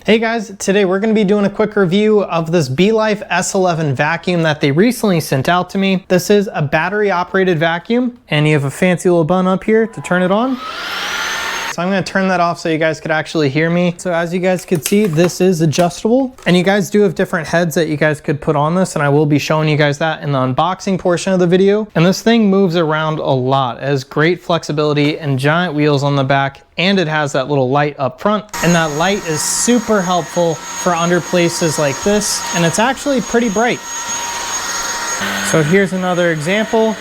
Hey guys, today we're going to be doing a quick review of this Belife S11 vacuum that they recently sent out to me. This is a battery operated vacuum and you have a fancy little button up here to turn it on. So I'm going to turn that off so you guys could actually hear me. So as you guys could see, this is adjustable and you guys do have different heads that you guys could put on this, and I will be showing you guys that in the unboxing portion of the video. And this thing moves around a lot. It has great flexibility and giant wheels on the back, and it has that little light up front, and that light is super helpful for under places like this, and it's actually pretty bright. So here's another example.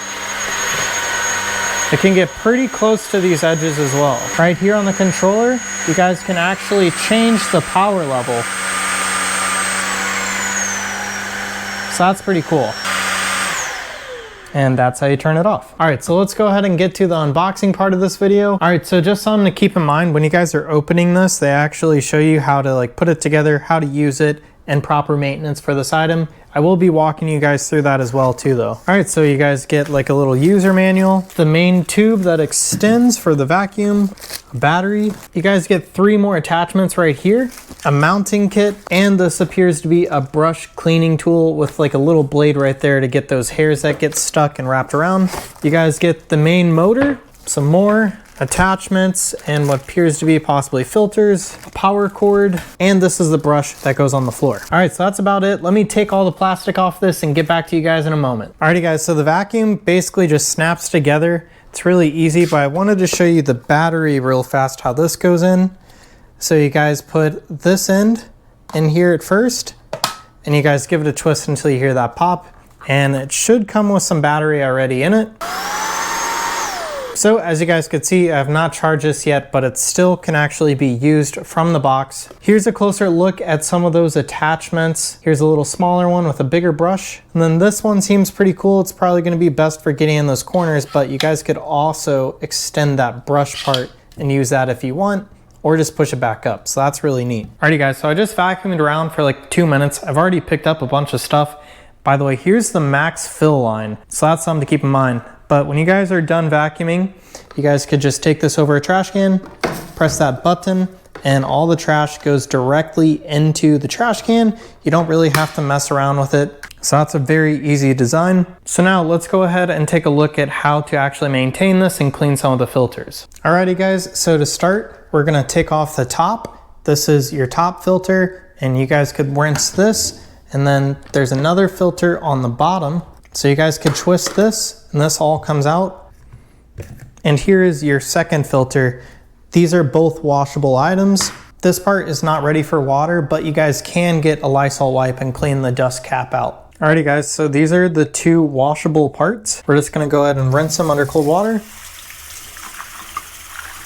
It can get pretty close to these edges as well. Right here on the controller, you guys can actually change the power level. So that's pretty cool. And that's how you turn it off. All right, so let's go ahead and get to the unboxing part of this video. All right, so just something to keep in mind, when you guys are opening this, they actually show you how to like put it together, how to use it, and proper maintenance for this item. I will be walking you guys through that as well too though. All right, so you guys get like a little user manual, the main tube that extends for the vacuum, a battery. You guys get 3 more attachments right here, a mounting kit, and this appears to be a brush cleaning tool with like a little blade right there to get those hairs that get stuck and wrapped around. You guys get the main motor, some more attachments, and what appears to be possibly filters, a power cord, and this is the brush that goes on the floor. All right, so that's about it. Let me take all the plastic off this and get back to you guys in a moment. Alrighty guys, so the vacuum basically just snaps together. It's really easy, but I wanted to show you the battery real fast, how this goes in. So you guys put this end in here at first, and you guys give it a twist until you hear that pop, and it should come with some battery already in it. So as you guys could see, I have not charged this yet, but it still can actually be used from the box. Here's a closer look at some of those attachments. Here's a little smaller one with a bigger brush. And then this one seems pretty cool. It's probably going to be best for getting in those corners, but you guys could also extend that brush part and use that if you want, or just push it back up. So that's really neat. Alrighty guys, so I just vacuumed around for like 2 minutes. I've already picked up a bunch of stuff. By the way, here's the max fill line. So that's something to keep in mind. But when you guys are done vacuuming, you guys could just take this over a trash can, press that button, and all the trash goes directly into the trash can. You don't really have to mess around with it. So that's a very easy design. So now let's go ahead and take a look at how to actually maintain this and clean some of the filters. Alrighty guys, so to start, we're gonna take off the top. This is your top filter, and you guys could rinse this, and then there's another filter on the bottom. So you guys could twist this, and this all comes out. And here is your second filter. These are both washable items. This part is not ready for water, but you guys can get a Lysol wipe and clean the dust cap out. Alrighty guys, so these are the 2 washable parts. We're just gonna go ahead and rinse them under cold water.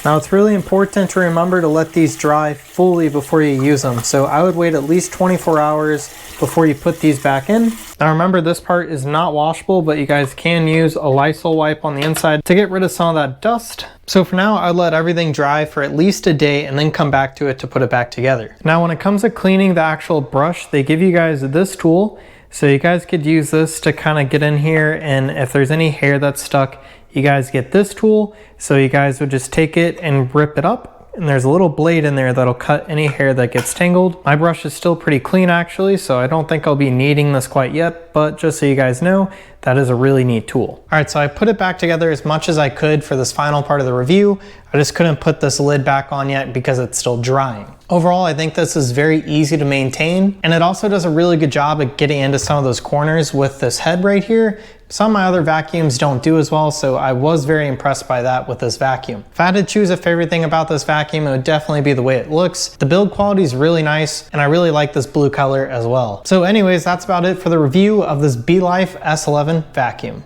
Now it's really important to remember to let these dry fully before you use them. So I would wait at least 24 hours before you put these back in. Now remember, this part is not washable, but you guys can use a Lysol wipe on the inside to get rid of some of that dust. So for now, I'd let everything dry for at least a day and then come back to it to put it back together. Now when it comes to cleaning the actual brush, they give you guys this tool. So you guys could use this to kind of get in here, and if there's any hair that's stuck, you guys get this tool. So you guys would just take it and rip it up, and there's a little blade in there that'll cut any hair that gets tangled. My brush is still pretty clean actually, so I don't think I'll be needing this quite yet, but just so you guys know, that is a really neat tool. All right, so I put it back together as much as I could for this final part of the review. I just couldn't put this lid back on yet because it's still drying. Overall, I think this is very easy to maintain, and it also does a really good job at getting into some of those corners with this head right here. Some of my other vacuums don't do as well, so I was very impressed by that with this vacuum. If I had to choose a favorite thing about this vacuum, it would definitely be the way it looks. The build quality is really nice, and I really like this blue color as well. So anyways, that's about it for the review of this Belife S11 vacuum.